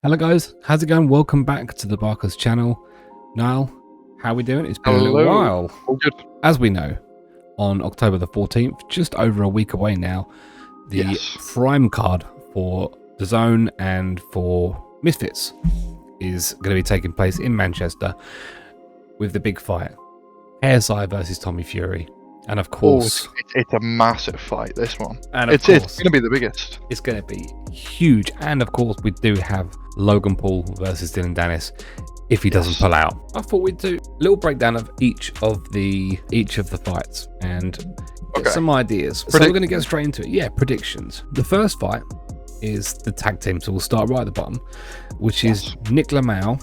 Hello guys, how's it going? Welcome back to the Barker's channel. Niall, how are we doing? It's been a little while. All good. As we know, on October the 14th, just over a week away now, the Prime card for DAZN and for Misfits is going to be taking place in Manchester with the big fight. KSI versus Tommy Fury. And of course... it's a massive fight, this one. And it's going to be the biggest. It's going to be huge. And of course, we do have Logan Paul versus Dylan Dennis if he doesn't pull out. I thought we'd do a little breakdown of each of the fights and get some ideas. So we're going to get straight into it. Yeah, predictions. The first fight is the tag team, so we'll start right at the bottom, which is Nick Lamau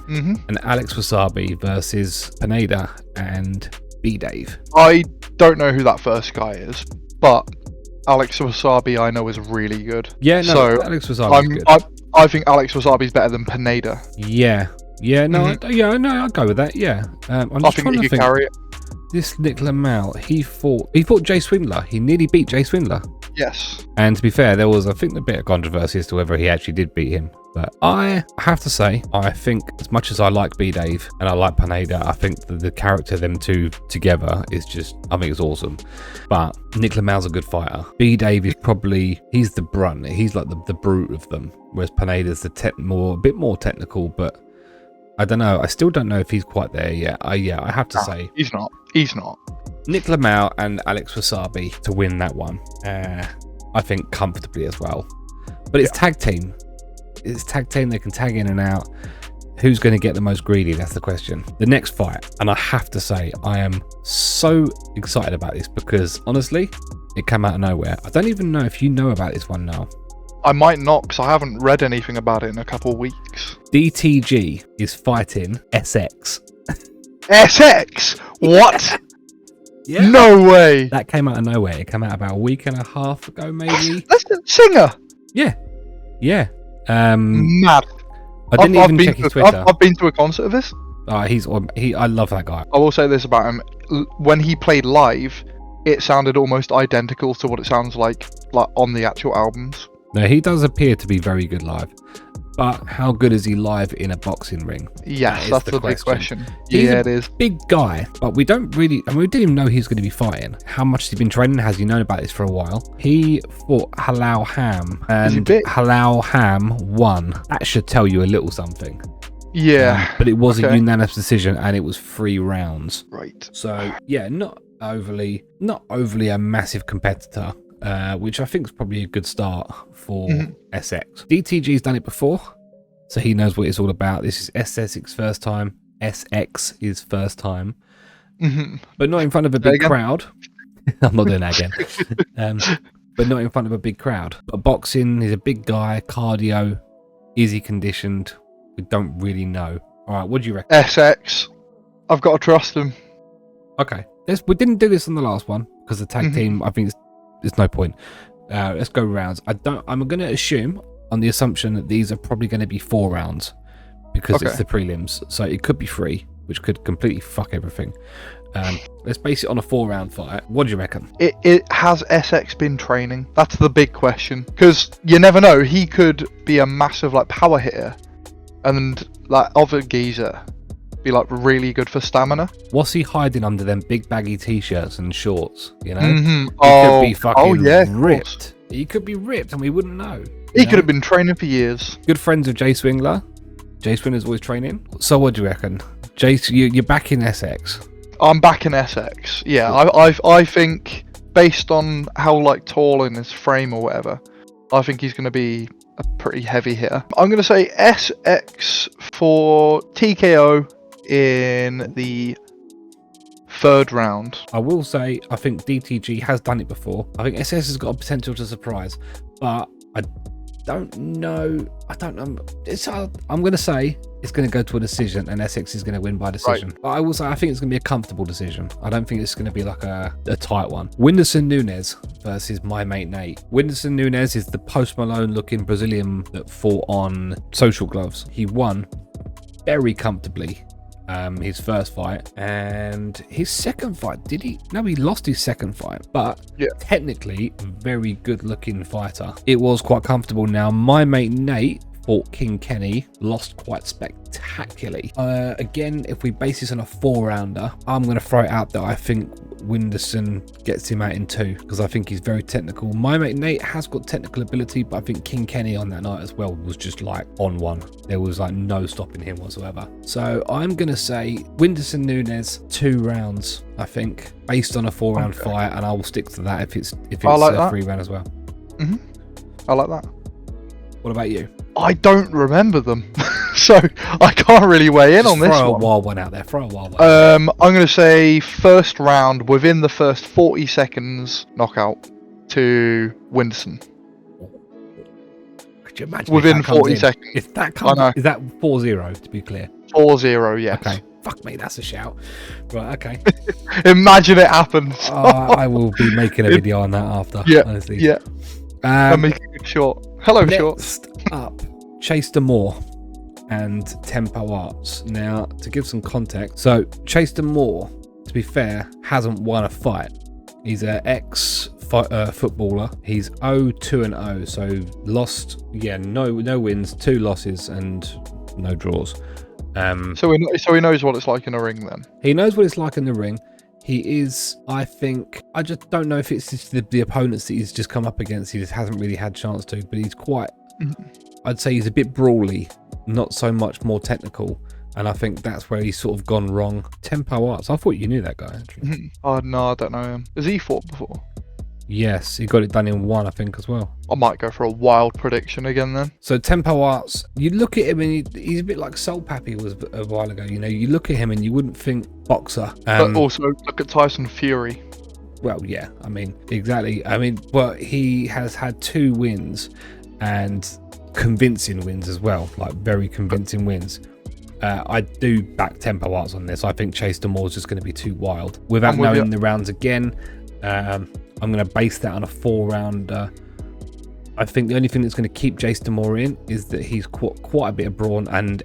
and Alex Wasabi versus Pineda and B-Dave. I don't know who that first guy is, but Alex Wasabi I know is really good. Yeah, no, so Alex Wasabi is good. I think Alex Wasabi is better than Pineda. Yeah, no, I'll go with that. Yeah, I'm just trying to think. Carry it. This Nick Lamau, he fought Jay Swindler. He nearly beat Jay Swindler. Yes. And to be fair, there was, I think, a bit of controversy as to whether he actually did beat him. But I have to say, I think as much as I like B-Dave and I like Pineda, I think that the character of them two together is just, I think it's awesome. But Nick Lamau's a good fighter. B-Dave is probably, he's the brunt. He's like the brute of them. Whereas Pineda's a bit more technical, but I don't know. I still don't know if he's quite there yet. I have to say. He's not. Nick Lamau and Alex Wasabi to win that one. I think comfortably as well. But it's tag team. It's tag team. They can tag in and out. Who's going to get the most greedy? That's the question. The next fight, and I have to say, I am so excited about this because honestly, it came out of nowhere. I don't even know if you know about this one now. I might not because I haven't read anything about it in a couple of weeks. DTG is fighting SX. SX? What? Yeah. No way. That came out of nowhere. It came out about a week and a half ago, maybe. That's the singer. Yeah. Mad. I didn't even check his Twitter. I've been to a concert of this. I love that guy. I will say this about him: when he played live, it sounded almost identical to what it sounds like on the actual albums. No, he does appear to be very good live, but how good is he live in a boxing ring? Yes, that's the big question. It is. Big guy, but we don't really. I mean, we didn't even know he was going to be fighting. How much has he been training? Has he known about this for a while? He fought Halal Ham, and Halal Ham won. That should tell you a little something. Yeah, but it was a unanimous decision, and it was 3 rounds. Right. So yeah, not overly a massive competitor. Which I think is probably a good start for SX. DTG's done it before, so he knows what it's all about. This is SX's first time. SX is first time, but not in front of a big crowd. I'm not doing that again. But not in front of a big crowd. But boxing, he's a big guy. Cardio, is he conditioned? We don't really know. All right, what do you reckon? SX, I've got to trust him. Okay, we didn't do this on the last one because the tag team. I think there's no point. Let's go rounds. I'm going to assume on the assumption that these are probably going to be 4 rounds because it's the prelims. So it could be 3, which could completely fuck everything. Let's base it on a 4-round fight. What do you reckon? It has SX been training? That's the big question. Because you never know. He could be a massive power hitter, and other geezer be really good for stamina. What's he hiding under them big baggy t-shirts and shorts? You know, he could be fucking ripped. He could be ripped, and we wouldn't know. He could have been training for years. Good friends with Jay Swindler. Jay Swindler's always training. So what do you reckon, Jay? You're back in SX. I'm back in SX. Yeah, I think based on how tall in his frame or whatever, I think he's going to be a pretty heavy hitter. I'm going to say SX for TKO in the 3rd round. I will say I think DTG has done it before. I think SS has got a potential to surprise, but I don't know. I'm going to say it's going to go to a decision and SX is going to win by decision. Right. But I will say I think it's going to be a comfortable decision. I don't think it's going to be a tight one. Whindersson Nunes versus my mate Nate. Whindersson Nunes is the Post Malone looking Brazilian that fought on Social Gloves. He won very comfortably his first fight, and his second fight, did he? No, he lost his second fight, but technically very good looking fighter. It was quite comfortable. Now my mate Nate fought King Kenny, lost quite spectacularly. Again, if we base this on a 4-rounder, I'm going to throw it out that I think Winderson gets him out in 2 because I think he's very technical. My mate Nate has got technical ability, but I think King Kenny on that night as well was just like on one. There was like no stopping him whatsoever. So I'm going to say Winderson Nunes 2 rounds, I think, based on a 4-round fight, and I will stick to that if it's like a that. 3-round as well. I like that. What about you? I don't remember them, so I can't really weigh in on this one. Throw a wild one out there. I'm going to say first round within the first 40 seconds knockout to Winderson. Could you imagine within 40 seconds? If that comes, is that 4-0 to be clear? 4-0, yes. Okay. Fuck me, that's a shout. Right, okay. Imagine it happens. I will be making a video on that after. Yeah, honestly. yeah. I'm making it short. Hello, short. Next up, Chase Moore and Tempo Arts. Now, to give some context, so Chase Moore, to be fair, hasn't won a fight. He's an ex-footballer. He's 0-2-0, so lost. Yeah, no wins, 2 losses, and no draws. So he knows what it's like in a ring then. He knows what it's like in the ring. He is, I think, I just don't know if it's just the opponents that he's just come up against. He just hasn't really had chance to, but he's quite, I'd say he's a bit brawly, not so much more technical. And I think that's where he's sort of gone wrong. Tempo Arts, I thought you knew that guy, actually. Oh, no, I don't know him. Has he fought before? Yes, he got it done in 1, I think, as well. I might go for a wild prediction again then. So Tempo Arts, you look at him and he's a bit like Soul Pappy was a while ago. You know, you look at him and you wouldn't think boxer. But also look at Tyson Fury. Well, yeah, I mean, exactly. I mean, but he has had 2 wins and convincing wins as well, like very convincing wins. I do back Tempo Arts on this. I think Chase Moore is just going to be too wild. Without knowing the rounds again, I'm going to base that on a 4-round. I think the only thing that's going to keep Chase Moore in is that he's quite a bit of brawn and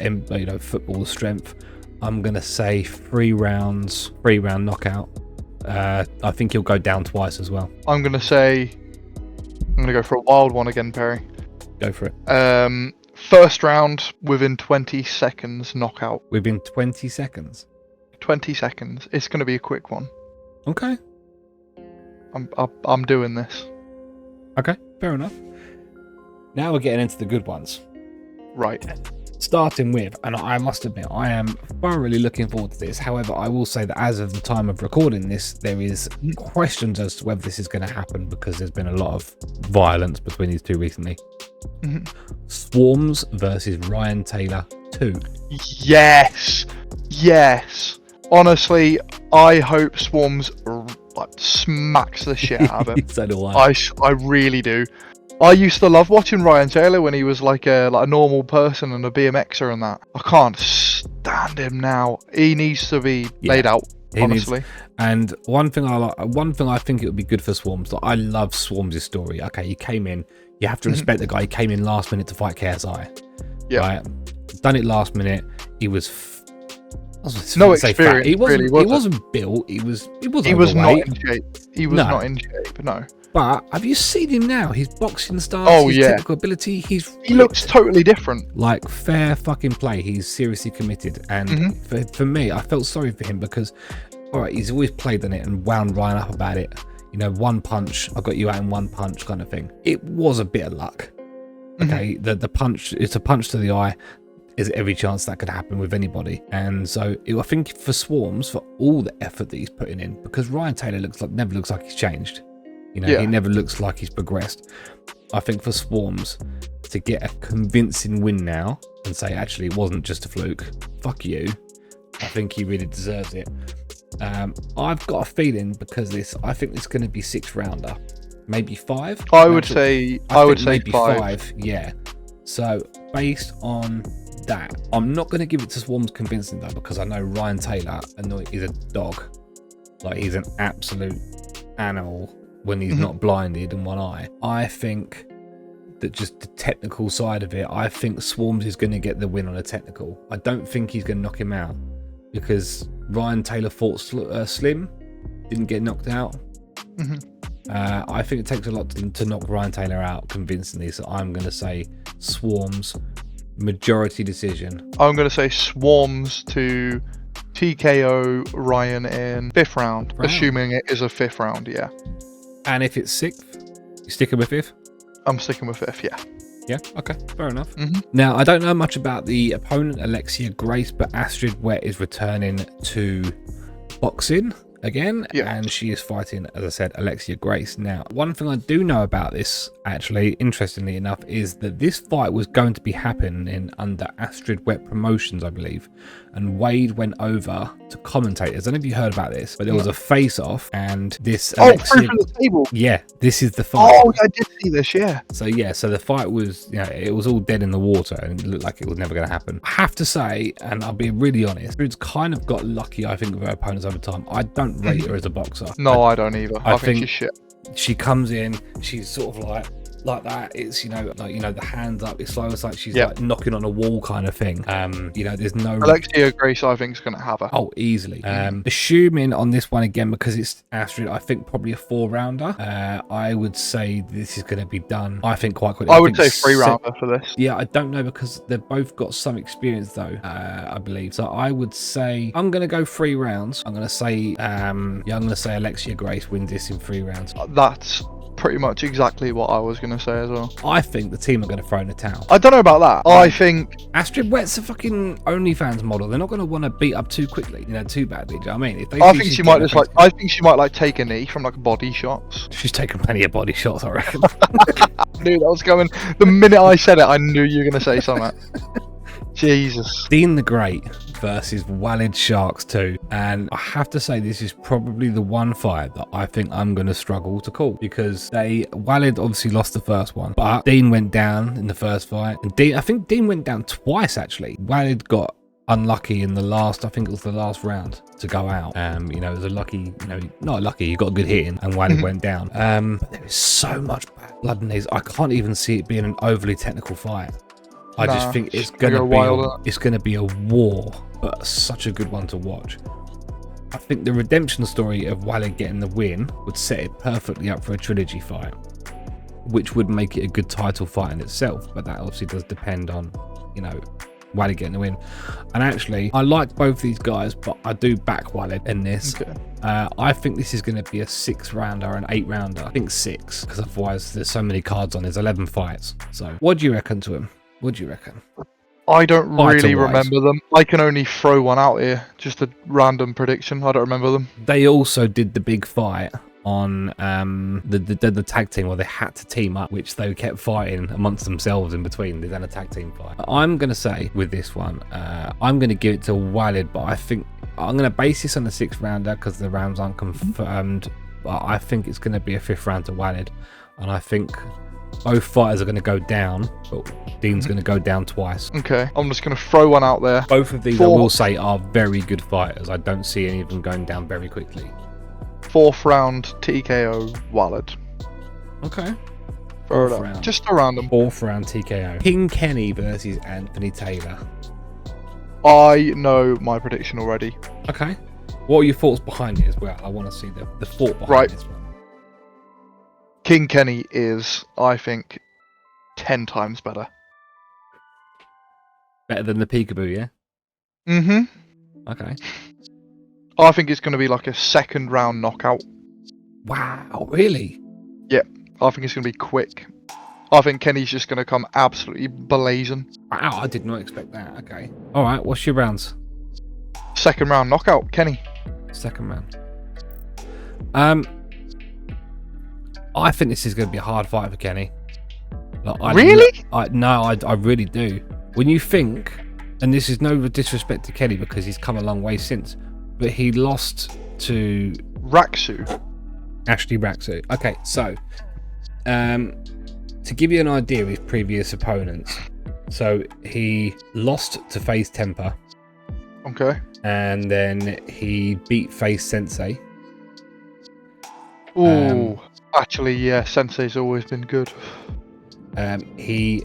football strength. I'm going to say 3 rounds, 3-round knockout. I think he'll go down twice as well. I'm going to go for a wild one again, Perry. Go for it. First round within 20 seconds knockout. Within 20 seconds? 20 seconds. It's going to be a quick one. Okay. I'm doing this. Okay, fair enough. Now we're getting into the good ones. Right. Starting with, and I must admit, I am thoroughly looking forward to this. However, I will say that as of the time of recording this, there is questions as to whether this is going to happen because there's been a lot of violence between these 2 recently. Swarms versus Ryan Taylor 2. Yes. Honestly, I hope Swarms smacks the shit out of him. So do I. I really do. I used to love watching Ryan Taylor when he was like a normal person and a BMXer and that. I can't stand him now. He needs to be laid out, honestly. And one thing I think it would be good for Swarms. Like, I love Swarms' story. Okay, he came in. You have to respect the guy. He came in last minute to fight KSI. Yeah. Right? Done it last minute. He was. No experience. He wasn't built. He was not in shape. He was not in shape. No. But have you seen him now? His boxing style, his technical ability. He looks totally different. Like fair fucking play. He's seriously committed. And for me, I felt sorry for him because, all right, he's always played on it and wound Ryan up about it. You know, 1 punch, I got you out in 1 punch kind of thing. It was a bit of luck. Okay, the punch, it's a punch to the eye. There's every chance that could happen with anybody. And so I think for Swarms, for all the effort that he's putting in, because Ryan Taylor never looks like he's changed. You know, he never looks like he's progressed. I think for Swarms to get a convincing win now and say, actually, it wasn't just a fluke. Fuck you. I think he really deserves it. I've got a feeling because I think it's going to be 6-rounder, maybe 5. I would say maybe 5. Yeah. So based on that, I'm not going to give it to Swarms convincing though, because I know Ryan Taylor is a dog. Like, he's an absolute animal when he's not blinded in one eye. I think that just the technical side of it, I think Swarms is going to get the win on a technical. I don't think he's going to knock him out because Ryan Taylor fought Slim, didn't get knocked out. I think it takes a lot to knock Ryan Taylor out convincingly, so I'm going to say Swarms majority decision. I'm going to say Swarms to TKO Ryan in 5th round, assuming it is a 5th round, yeah. And if it's 6th, you sticking with 5th? I'm sticking with 5th, yeah. Yeah, okay, fair enough. Now, I don't know much about the opponent, Alexia Grace, but Astrid Wet is returning to boxing again, and she is fighting, as I said, Alexia Grace. Now, one thing I do know about this, actually, interestingly enough, is that this fight was going to be happening under Astrid Wet Promotions, I believe, and Wade went over to commentators. I don't know if you heard about this, but there was a face-off, and this Alexia... from the table. Yeah, this is the fight. Oh, I did see this, yeah. So the fight was, it was all dead in the water, and it looked like it was never going to happen. I have to say, and I'll be really honest, Astrid's kind of got lucky, I think, with her opponents over time. I don't rate her as a boxer. No, I don't either. I think she's shit. She comes in, she's sort of like that. It's the hands up. It's almost like she's like knocking on a wall kind of thing. There's no Alexia Grace. I think is going to have her. Oh, easily. Assuming on this one again, because it's Astrid, I think probably a 4-rounder. I would say this is going to be done, I think, quite quickly. I would say 3-rounder for this. Yeah, I don't know, because they've both got some experience though. I believe so. I would say I'm going to go 3 rounds. I'm going to say I'm going to say Alexia Grace wins this in 3 rounds. That's pretty much exactly what I was going to say as well. I think the team are going to throw in the towel. I don't know about that. I think Astrid Wet's a fucking OnlyFans model. They're not going to want to beat up too quickly, too badly. Do you know what I mean? If they I think she might take a knee from body shots. She's taken plenty of body shots, I reckon. I knew that was coming. The minute I said it, I knew you were going to say something. Jesus. Dean the Great versus Walid Sharks 2, and I have to say this is probably the one fight that I think I'm going to struggle to call, because Walid obviously lost the first one, but Dean went down in the first fight, and I think Dean went down twice actually. Walid got unlucky in the last, I think it was the last round to go out. It was a lucky, not lucky, you got a good hit in, and Walid went down. But there is so much bad blood in these. I can't even see it being an overly technical fight. I just think it's gonna be a war, but such a good one to watch. I think the redemption story of Walid getting the win would set it perfectly up for a trilogy fight, which would make it a good title fight in itself. But that obviously does depend on, Walid getting the win. And actually, I like both these guys, but I do back Walid in this. Okay. I think this is going to be a 6-rounder and 8-rounder. I think 6, because otherwise there's so many cards on. There's 11 fights. So, what do you reckon to him? What do you reckon? I don't really remember them. I can only throw one out here. Just a random prediction. I don't remember them. They also did the big fight on the tag team, where they had to team up, which they kept fighting amongst themselves in between. They done a tag team fight. I'm going to say with this one, I'm going to give it to Walid, but I think I'm going to base this on the 6-rounder because the rounds aren't confirmed. But I think it's going to be a 5th round to Walid, and I think both fighters are going to go down, but Dean's going to go down twice. Okay, I'm just going to throw one out there. Both of these, I will say, are very good fighters. I don't see any of them going down very quickly. 4th round TKO Walid. Okay. Just a random. 4th round TKO. King Kenny versus Anthony Taylor. I know my prediction already. Okay. What are your thoughts behind it as well? I want to see the thought behind this one. King Kenny is, I think, 10 times better. Better than the Peekaboo, yeah? Mm-hmm. Okay. I think it's going to be like a 2nd round knockout. Wow, really? Yeah, I think it's going to be quick. I think Kenny's just going to come absolutely blazing. Wow, I did not expect that. Okay. All right, what's your rounds? 2nd round knockout, Kenny. 2nd round. I think this is going to be a hard fight for Kenny. Really? I really do. When you think, and this is no disrespect to Kenny because he's come a long way since, but he lost to Ashley Raksu. Okay, so to give you an idea of his previous opponents, so he lost to FaZe Temper. Okay. And then he beat FaZe Sensei. Ooh. Actually, yeah, Sensei's always been good. He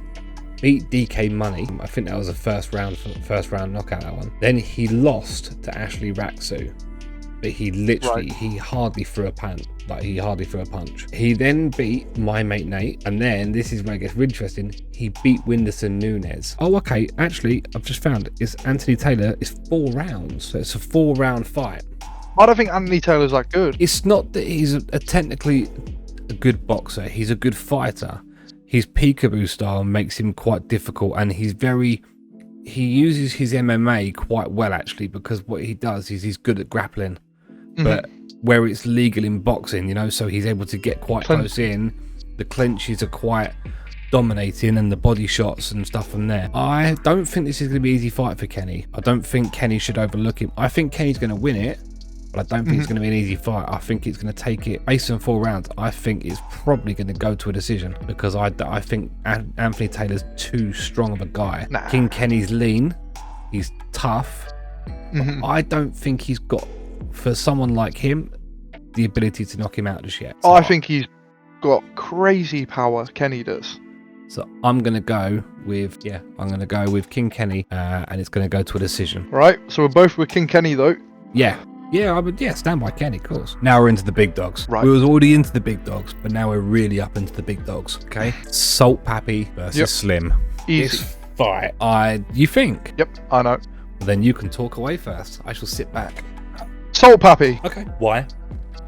beat DK Money. I think that was a first round knockout, that one. Then he lost to Ashley Raksu, but he hardly threw a punch. Like, he hardly threw a punch. He then beat my mate Nate, and then this is where it gets really interesting. He beat Whindersson Nunes. Oh, okay. Actually, I've just found it's Anthony Taylor is 4 rounds, so it's a 4-round fight. I don't think Anthony Taylor's that good. It's not that he's a technically a good boxer. He's a good fighter. His peekaboo style makes him quite difficult, and he uses his MMA quite well, actually, because what he does is he's good at grappling, but where it's legal in boxing, you know, so he's able to get quite close in. The clenches are quite dominating, and the body shots and stuff from there. I don't think this is going to be an easy fight for Kenny. I don't think Kenny should overlook him. I think Kenny's going to win it, but I don't think it's going to be an easy fight. I think it's going to take it based on 4 rounds. I think it's probably going to go to a decision, because I think Anthony Taylor's too strong of a guy. Nah. King Kenny's lean, he's tough. I don't think he's got, for someone like him, the ability to knock him out just yet. So I think he's got crazy power. Kenny does. So I'm going to go with King Kenny, and it's going to go to a decision. Right. So we're both with King Kenny though. Yeah, I would. Yeah, stand by Kenny, of course. Now we're into the big dogs. Right. We was already into the big dogs, but now we're really up into the big dogs. Okay. Salt Pappy versus Slim. Easy. This fight. You think? Yep. I know. Well, then you can talk away first. I shall sit back. Salt Pappy. Okay. Why?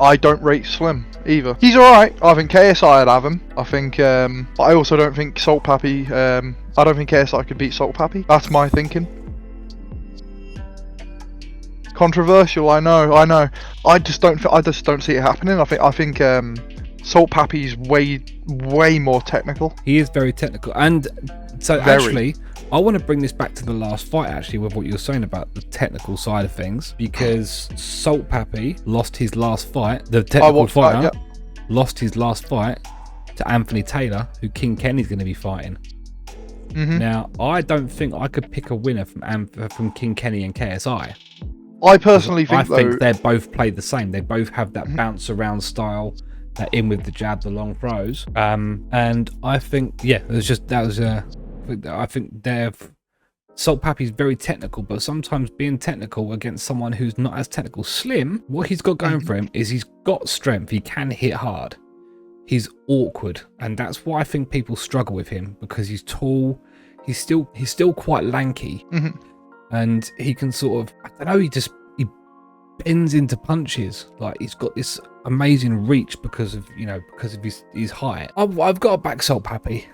I don't rate Slim either. He's alright. I think KSI would have him. I think, but I also don't think Salt Pappy. I don't think KSI could beat Salt Pappy. That's my thinking. Controversial, I know. I just don't see it happening. I think Salt Pappy's way more technical. He is very technical, and so actually, I want to bring this back to the last fight, actually, with what you were saying about the technical side of things, because Salt Pappy lost his last fight. The technical fighter lost his last fight to Anthony Taylor, who King Kenny's going to be fighting. Now, I don't think I could pick a winner from King Kenny and KSI. I personally think they both play the same. They both have that bounce around style, that in with the jab, the long throws. And I think, I think Salt Pappy's very technical, but sometimes being technical against someone who's not as technical. Slim, what he's got going for him is he's got strength. He can hit hard. He's awkward, and that's why I think people struggle with him, because he's tall. He's still quite lanky. And he can sort of, I don't know, he bends into punches. Like, he's got this amazing reach because of his height. I've got to back Salt Pappy.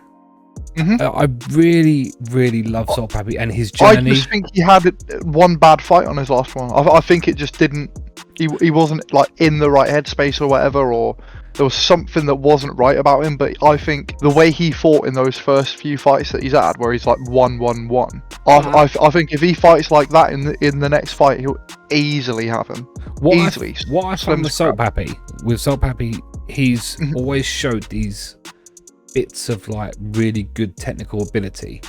I really, really love Salt Pappy and his journey. I just think he had one bad fight on his last one. I think it just didn't. He wasn't like in the right headspace or whatever, or there was something that wasn't right about him. But I think the way he fought in those first few fights that he's had, where he's like 1-1-1, I think if he fights like that in the next fight, he'll easily have him. What I find with Salt Pappy, he's always showed these bits of like really good technical ability,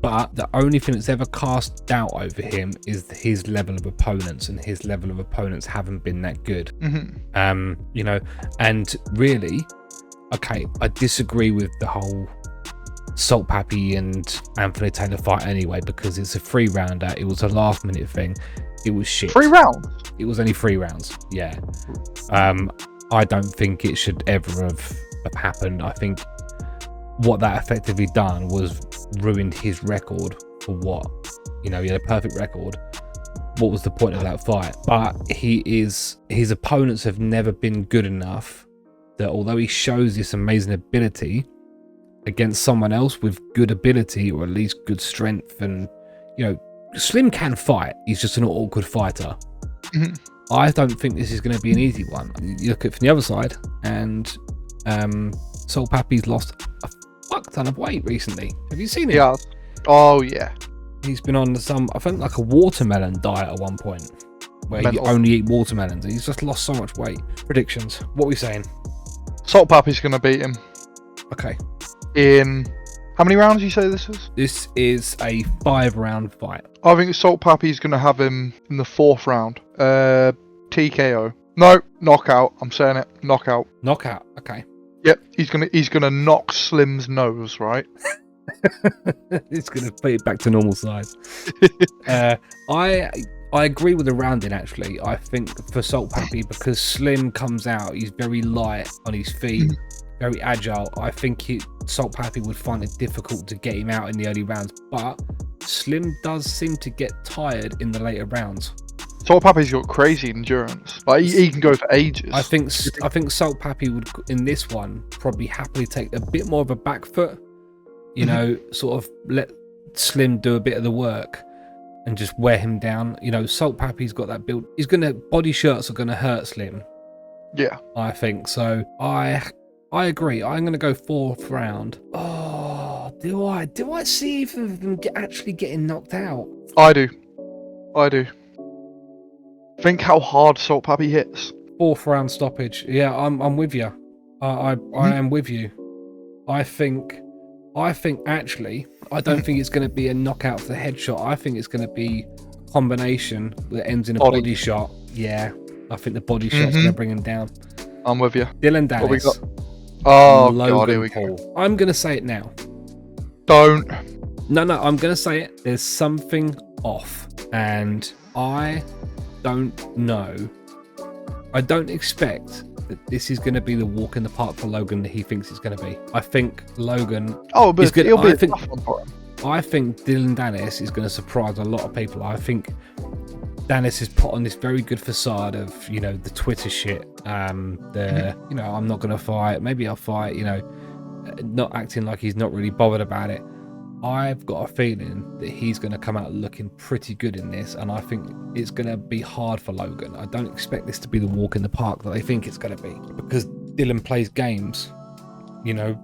but the only thing that's ever cast doubt over him is his level of opponents, and his level of opponents haven't been that good. And really, okay, I disagree with the whole Salt Pappy and Anthony Taylor fight anyway, because it's a 3-rounder. It was a last minute thing. It was shit. 3 rounds? It was only 3 rounds. Yeah. I don't think it should ever have happened. I think what that effectively done was ruined his record for what, he had a perfect record. What was the point of that fight? But his opponents have never been good enough that, although he shows this amazing ability against someone else with good ability, or at least good strength, and Slim can fight, he's just an awkward fighter. I don't think this is going to be an easy one. You look at it from the other side, and Salt Pappy's lost a fuck ton of weight recently. Have you seen it? Yeah. Oh yeah. He's been on I think like a watermelon diet at one point, where he only eat watermelons, and he's just lost so much weight. Predictions. What are we saying? Salt Pappy's going to beat him. Okay. In how many rounds you say this is? This is a 5-round fight. I think Salt Pappy's going to have him in the 4th round. TKO. No, knockout. I'm saying it. Knockout. Knockout. Okay. Yep. He's gonna knock Slim's nose, right? It's gonna put it back to normal size. I I agree with the rounding actually. I think for Salt Pappy, because Slim comes out, he's very light on his feet, very agile. I think Salt Pappy would find it difficult to get him out in the early rounds, but Slim does seem to get tired in the later rounds. Salt Pappy's got crazy endurance. Like he can go for ages. I think Salt Pappy would in this one probably happily take a bit more of a back foot, you know, sort of let Slim do a bit of the work and just wear him down. You know, Salt Pappy's got that build. Body shirts are gonna hurt Slim. Yeah, I think so. I agree. I'm gonna go 4th round. Oh, do I see either of them actually getting knocked out? I do. Think how hard Salt Pappy hits. 4th round stoppage. Yeah, I'm with you. I am with you. I think actually, I don't think it's going to be a knockout for the headshot. I think it's going to be a combination that ends in a body shot. Yeah, I think the body shot's going to bring him down. I'm with you. Dylan Dennis. Oh, Logan God, here we Paul. go. I'm going to say it now. Don't. No, I'm going to say it. There's something off. And I don't know. I don't expect that this is going to be the walk in the park for Logan that he thinks it's going to be. I think Logan. Oh, but good. It'll be a tough one for him. I think Dylan Dennis is going to surprise a lot of people. I think Dennis is put on this very good facade of, you know, the Twitter shit. You know, I'm not going to fight. Maybe I'll fight. You know, not acting like he's not really bothered about it. I've got a feeling that he's going to come out looking pretty good in this, and I think it's going to be hard for Logan. I don't expect this to be the walk in the park that they think it's going to be, because Dylan plays games. You know,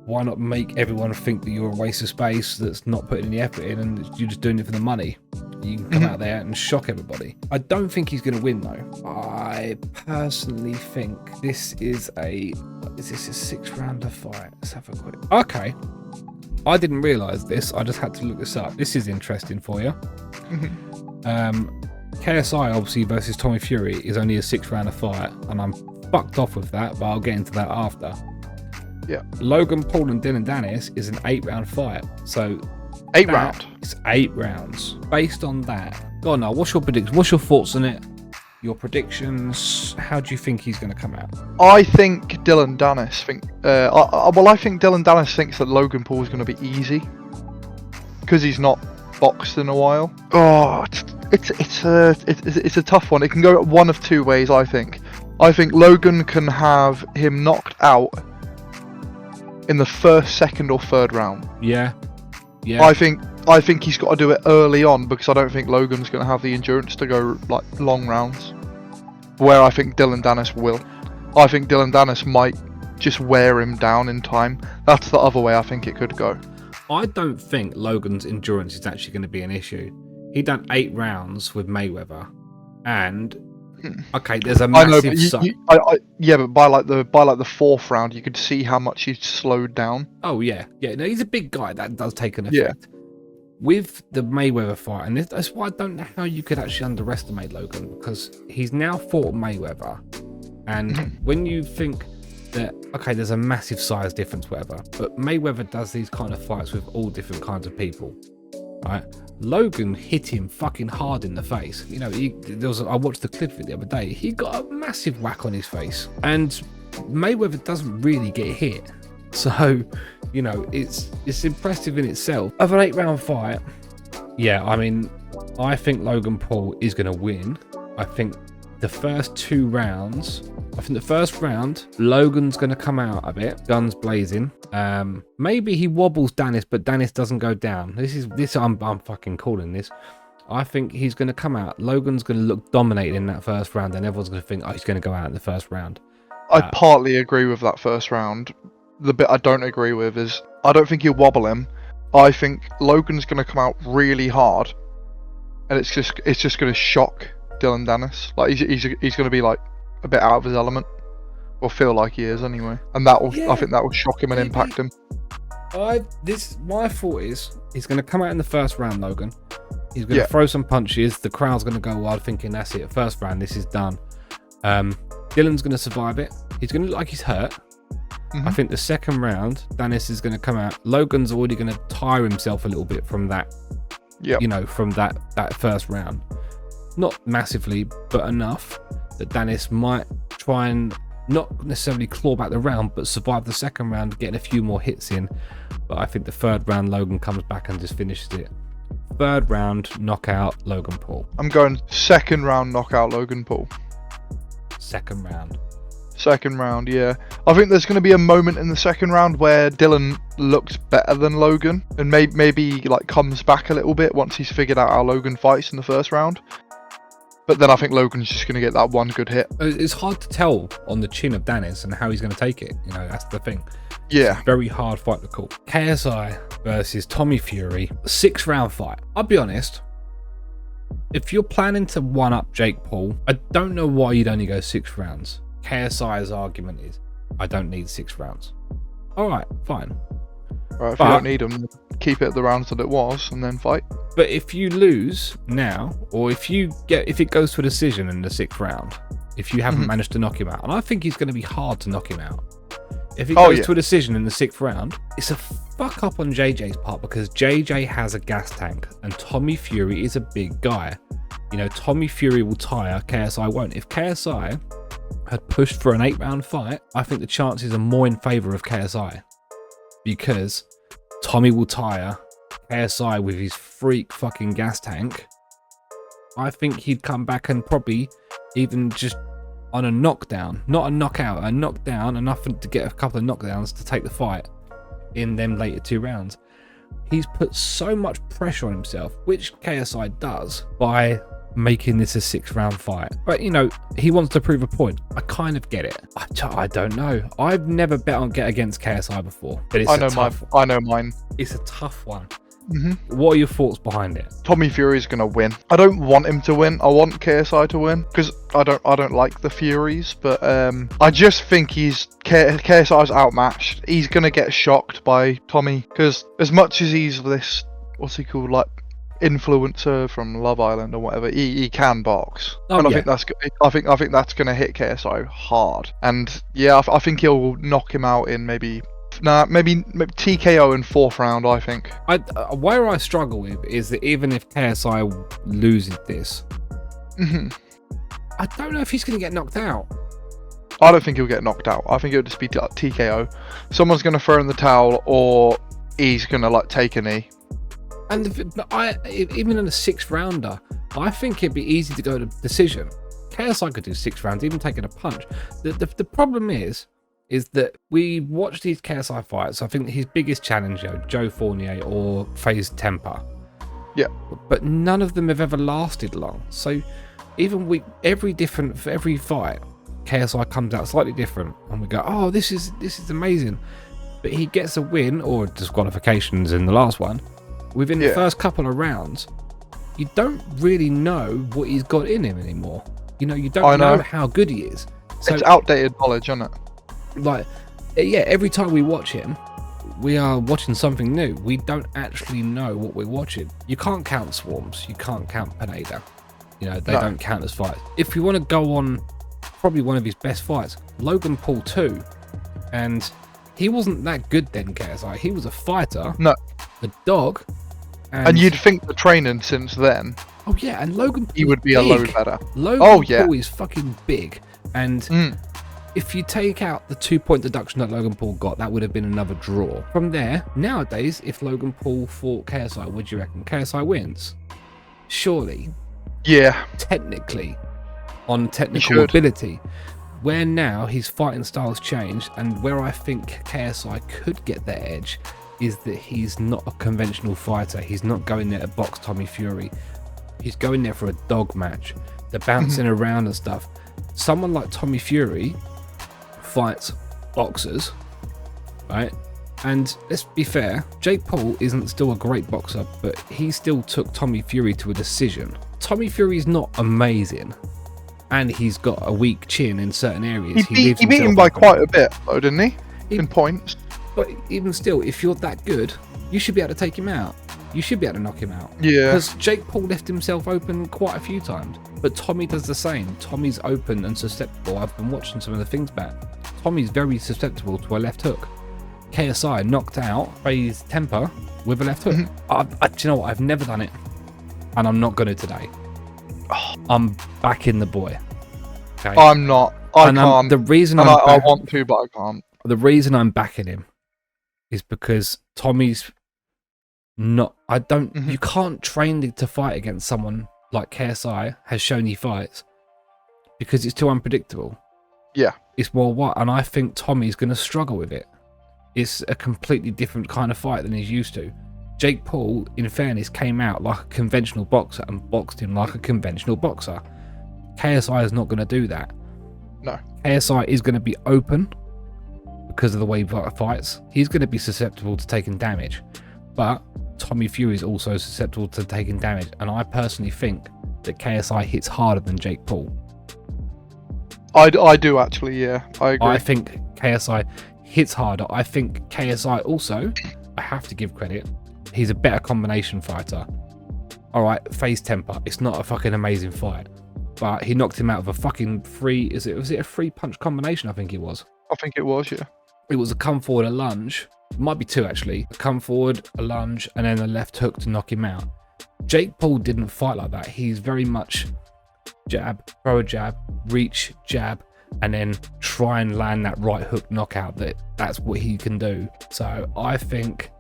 why not make everyone think that you're a waste of space that's not putting any effort in and you're just doing it for the money? You can come out there and shock everybody. I don't think he's going to win though. I personally think this is a 6th rounder fight. Let's have a quick. Okay. I didn't realise this. I just had to look this up. This is interesting for you. KSI obviously versus Tommy Fury is only a 6th rounder fight, and I'm fucked off with that, but I'll get into that after. Yeah. Logan Paul and Dylan Dennis is an 8-round fight. So 8 round. It's 8 rounds. Based on that, go on now. What's your prediction? What's your thoughts on it? Your predictions? How do you think he's going to come out? I think Dylan Dennis I think Dylan Dennis thinks that Logan Paul is going to be easy because he's not boxed in a while. Oh, it's a tough one. It can go one of 2 ways. I think Logan can have him knocked out in the 1st, 2nd, or 3rd round. Yeah. I think he's got to do it early on, because I don't think Logan's going to have the endurance to go like long rounds. Where I think Dylan Dennis will. I think Dylan Dennis might just wear him down in time. That's the other way I think it could go. I don't think Logan's endurance is actually going to be an issue. He done 8 rounds with Mayweather, and okay, there's a massive. But by like the 4th round, you could see how much he's slowed down. Oh yeah. No, he's a big guy. That does take an effect. Yeah. With the Mayweather fight, and that's why I don't know how you could actually underestimate Logan, because he's now fought Mayweather, and when you think that, okay, there's a massive size difference, whatever, but Mayweather does these kind of fights with all different kinds of people, right? Logan hit him fucking hard in the face. You know, I watched the clip of it the other day. He got a massive whack on his face, and Mayweather doesn't really get hit. So, you know, it's impressive in itself. Of an 8-round fight, yeah, I mean, I think Logan Paul is going to win. I think the first 2 rounds, I think the first round, Logan's going to come out a bit, guns blazing. Maybe he wobbles Dennis, but Dennis doesn't go down. I'm fucking calling this. I think he's going to come out. Logan's going to look dominated in that first round, and everyone's going to think, oh, he's going to go out in the first round. I partly agree with that first round. The bit I don't agree with is I don't think he'll wobble him. I think Logan's going to come out really hard, and it's just going to shock Dylan Dennis. Like he's going to be like a bit out of his element, or feel like he is anyway, and I think that will shock him and impact him. My thought is he's going to come out in the first round, Logan. He's going to throw some punches. The crowd's going to go wild, thinking that's it. First round, this is done. Dylan's going to survive it. He's going to look like he's hurt. I think the second round, Dennis is going to come out. Logan's already going to tire himself a little bit from that. You know, from that first round. not massively, but enough that Dennis might try and not necessarily claw back the round, but survive the second round, getting a few more hits in. But I think the third round, Logan comes back and just finishes it. Third round, knockout, Logan Paul. I'm going second round knockout, Logan Paul. Second round. Second round, yeah. I think there's going to be a moment in the second round where Dylan looks better than Logan, and maybe like comes back a little bit once he's figured out how Logan fights in the first round. But then I think Logan's just going to get that one good hit. It's hard to tell on the chin of Dennis and how he's going to take it. You know, that's the thing. Yeah. It's a very hard fight to call. KSI versus Tommy Fury, 6-round fight. I'll be honest. If you're planning to one-up Jake Paul, I don't know why you'd only go 6 rounds. KSI's argument is, I don't need 6 rounds. All right, fine. Right, if you don't need them, keep it at the rounds that it was and then fight. But if you lose now, or if it goes to a decision in the 6th round, if you haven't managed to knock him out, and I think he's going to be hard to knock him out. If it goes to a decision in the 6th round, it's a fuck up on JJ's part, because JJ has a gas tank and Tommy Fury is a big guy. You know, Tommy Fury will tire, KSI won't. If KSI had pushed for an 8-round fight, I think the chances are more in favour of KSI, because Tommy will tire. KSI with his freak fucking gas tank, I think he'd come back and probably even just on a knockdown, not a knockout, a knockdown, enough to get a couple of knockdowns to take the fight in them later 2 rounds. He's put so much pressure on himself, which KSI does, by making this a 6-round fight. But you know, he wants to prove a point. I kind of get it. I don't know. I've never bet on against KSI before, but it's I know mine. It's a tough one. What are your thoughts behind it? Tommy Fury's gonna win. I don't want him to win. I want KSI to win because I don't like the Furies, but I just think KSI's outmatched. He's gonna get shocked by Tommy, because as much as he's this, what's he called, like influencer from Love Island or whatever, he can box. I think that's gonna hit KSI hard. And yeah, I think he'll knock him out in maybe TKO in 4th round, I think. Where I struggle with is that even if KSI loses this, I don't know if he's going to get knocked out. I don't think he'll get knocked out. I think it'll just be TKO. Someone's going to throw in the towel, or he's going to like take a knee. And even in a 6th rounder, I think it'd be easy to go to decision. KSI could do 6 rounds, even taking a punch. The problem is that we watch these KSI fights. I think his biggest challenger, Joe Fournier or FaZe Temper. Yeah. But none of them have ever lasted long. So even every fight, KSI comes out slightly different, and we go, oh, this is amazing. But he gets a win or disqualifications in the last one. Within the first couple of rounds, you don't really know what he's got in him anymore. You know, you don't know how good he is. So it's outdated knowledge, isn't it? Like, yeah, every time we watch him, we are watching something new. We don't actually know what we're watching. You can't count Swarms. You can't count Pineda. You know, they don't count as fights. If you want to go on probably one of his best fights, Logan Paul 2, and he wasn't that good then, KSI. He was a fighter. No. A dog. And you'd think the training since then. Oh, yeah, and Logan Paul, he would be a load better. Logan Paul is fucking big. And if you take out the 2-point deduction that Logan Paul got, that would have been another draw. From there, nowadays, if Logan Paul fought KSI, would you reckon KSI wins? Surely. Yeah. Technically. On technical ability. Where now his fighting style's changed, and where I think KSI could get that edge is that he's not a conventional fighter. He's not going there to box Tommy Fury. He's going there for a dog match. They're bouncing around and stuff. Someone like Tommy Fury fights boxers, right? And let's be fair, Jake Paul isn't still a great boxer, but he still took Tommy Fury to a decision. Tommy Fury's not amazing, and he's got a weak chin in certain areas. He beat him by quite a bit, though, didn't he? In points. But even still, if you're that good, you should be able to take him out. You should be able to knock him out. Yeah. Because Jake Paul left himself open quite a few times. But Tommy does the same. Tommy's open and susceptible. I've been watching some of the things back. Tommy's very susceptible to a left hook. KSI knocked out FaZe Temper with a left hook. Do you know what? I've never done it. And I'm not going to today. Oh, I'm backing the boy. Okay. I'm not. I can't. The reason I want to, but I can't. The reason I'm backing him is because Tommy's not. I don't. You can't train to fight against someone like KSI has shown he fights because it's too unpredictable. Yeah. It's what, and I think Tommy's going to struggle with it. It's a completely different kind of fight than he's used to. Jake Paul, in fairness, came out like a conventional boxer and boxed him like a conventional boxer. KSI is not going to do that. No. KSI is going to be open because of the way he fights. He's going to be susceptible to taking damage. But Tommy Fury is also susceptible to taking damage. And I personally think that KSI hits harder than Jake Paul. I do actually, yeah. I agree. I think KSI hits harder. I think KSI also, I have to give credit, he's a better combination fighter. All right, phase temper. It's not a fucking amazing fight, but he knocked him out of a fucking was it a 3-punch combination? I think it was. I think it was, yeah. It was a come forward, a lunge. It might be 2 actually. A come forward, a lunge, and then a left hook to knock him out. Jake Paul didn't fight like that. He's very much jab, throw a jab, reach, jab, and then try and land that right hook knockout. That's what he can do. So I think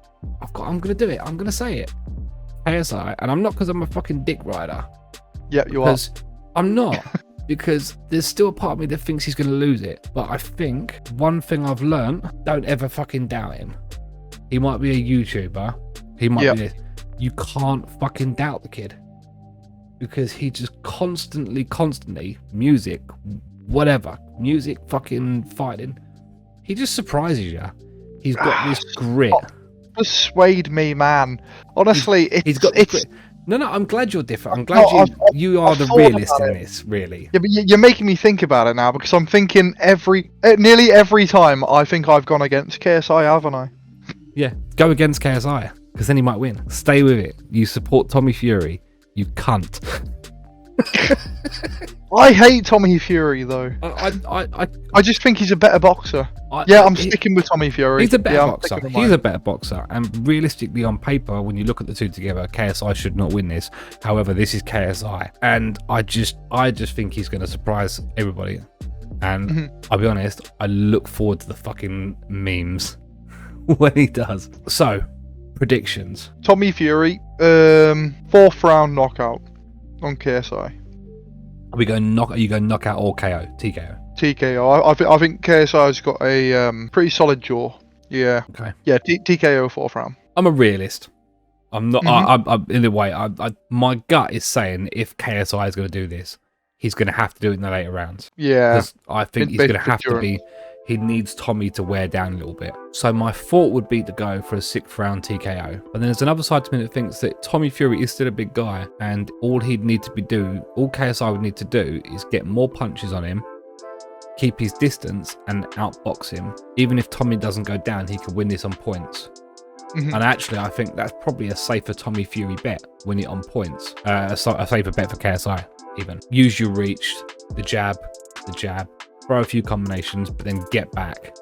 I'm gonna do it. I'm gonna say it. KSI, and I'm not because I'm a fucking dick rider. Yeah, you are. I'm not. Because there's still a part of me that thinks he's going to lose it. But I think one thing I've learned, don't ever fucking doubt him. He might be a YouTuber. He might be this. You can't fucking doubt the kid. Because he just constantly, music, whatever, music, fucking fighting. He just surprises you. He's got this grit. Persuade me, man. Honestly, he's got this grit. No, I'm glad you're different. I'm glad you are the realist in this, really. Yeah, but you're making me think about it now because I'm thinking nearly every time I think I've gone against KSI, haven't I? Yeah, go against KSI because then he might win. Stay with it. You support Tommy Fury. You cunt. I hate Tommy Fury though. I just think he's a better boxer. I'm sticking with Tommy Fury. He's a better boxer. He's a better boxer. And realistically, on paper, when you look at the two together, KSI should not win this. However, this is KSI, and I just think he's going to surprise everybody. And I'll be honest, I look forward to the fucking memes when he does. So, predictions. Tommy Fury, 4th round knockout on KSI. Are you going knockout or KO? TKO. TKO. I think KSI's got a pretty solid jaw. Yeah. Okay. Yeah. TKO 4th round. I'm a realist. I'm not. I'm in a way. My gut is saying if KSI is going to do this, he's going to have to do it in the later rounds. Yeah. Because I think he's going to have to be. He needs Tommy to wear down a little bit. So my thought would be to go for a 6th round TKO. But then there's another side to me that thinks that Tommy Fury is still a big guy, and all KSI would need to do is get more punches on him, keep his distance, and outbox him. Even if Tommy doesn't go down, he could win this on points. And actually, I think that's probably a safer Tommy Fury bet, win it on points. A safer bet for KSI, even. Use your reach, the jab, throw a few combinations, but then get back,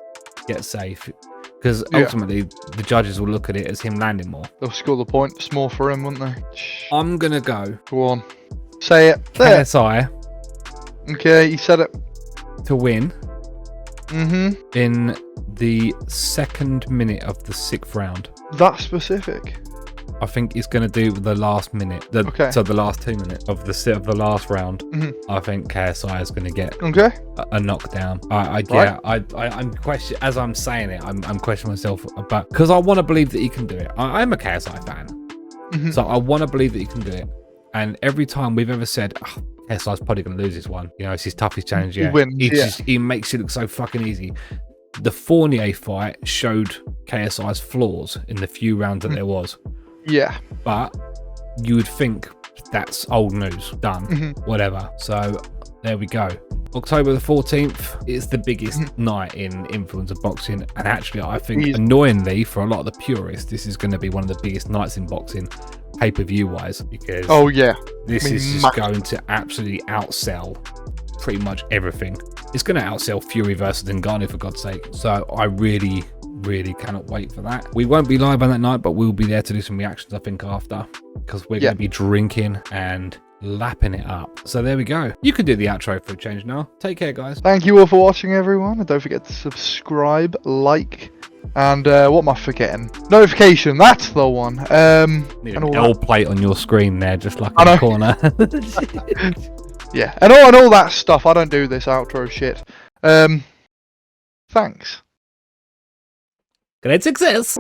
get safe. Because ultimately, the judges will look at it as him landing more. They'll score the points more for him, won't they? I'm going to go. Go on. Say it. KSI. Okay, you said it. To win. In the 2nd minute of the 6th round. That specific? I think it's going to do the last minute. So the last 2 minutes of the last round. I think KSI is going to get a knockdown. I'm questioning as I'm saying it. I'm questioning myself about because I want to believe that he can do it. I'm a KSI fan, so I want to believe that he can do it. And every time we've ever said, KSI's probably going to lose this one. You know, it's his toughest challenge yet. He makes it look so fucking easy. The Fournier fight showed KSI's flaws in the few rounds that there was. Yeah. But you would think that's old news. Done. Whatever. So there we go. October the 14th is the biggest night in influencer boxing. And actually, I think annoyingly, for a lot of the purists, this is going to be one of the biggest nights in boxing, pay-per-view wise, because this is just going to absolutely outsell pretty much everything. It's going to outsell Fury versus Ngannou, for God's sake. So I really cannot wait for that. We won't be live on that night, but we'll be there to do some reactions, I think, after, because we're going to be drinking and lapping it up. So there we go. You can do the outro for a change now. Take care, guys. Thank you all for watching, everyone. And don't forget to subscribe, like, and what am I forgetting? Notification, that's the one. Need and an all L that. plate on your screen there, just like I in the know. corner. Yeah, and all that stuff. I don't do this outro shit. Thanks. Great success.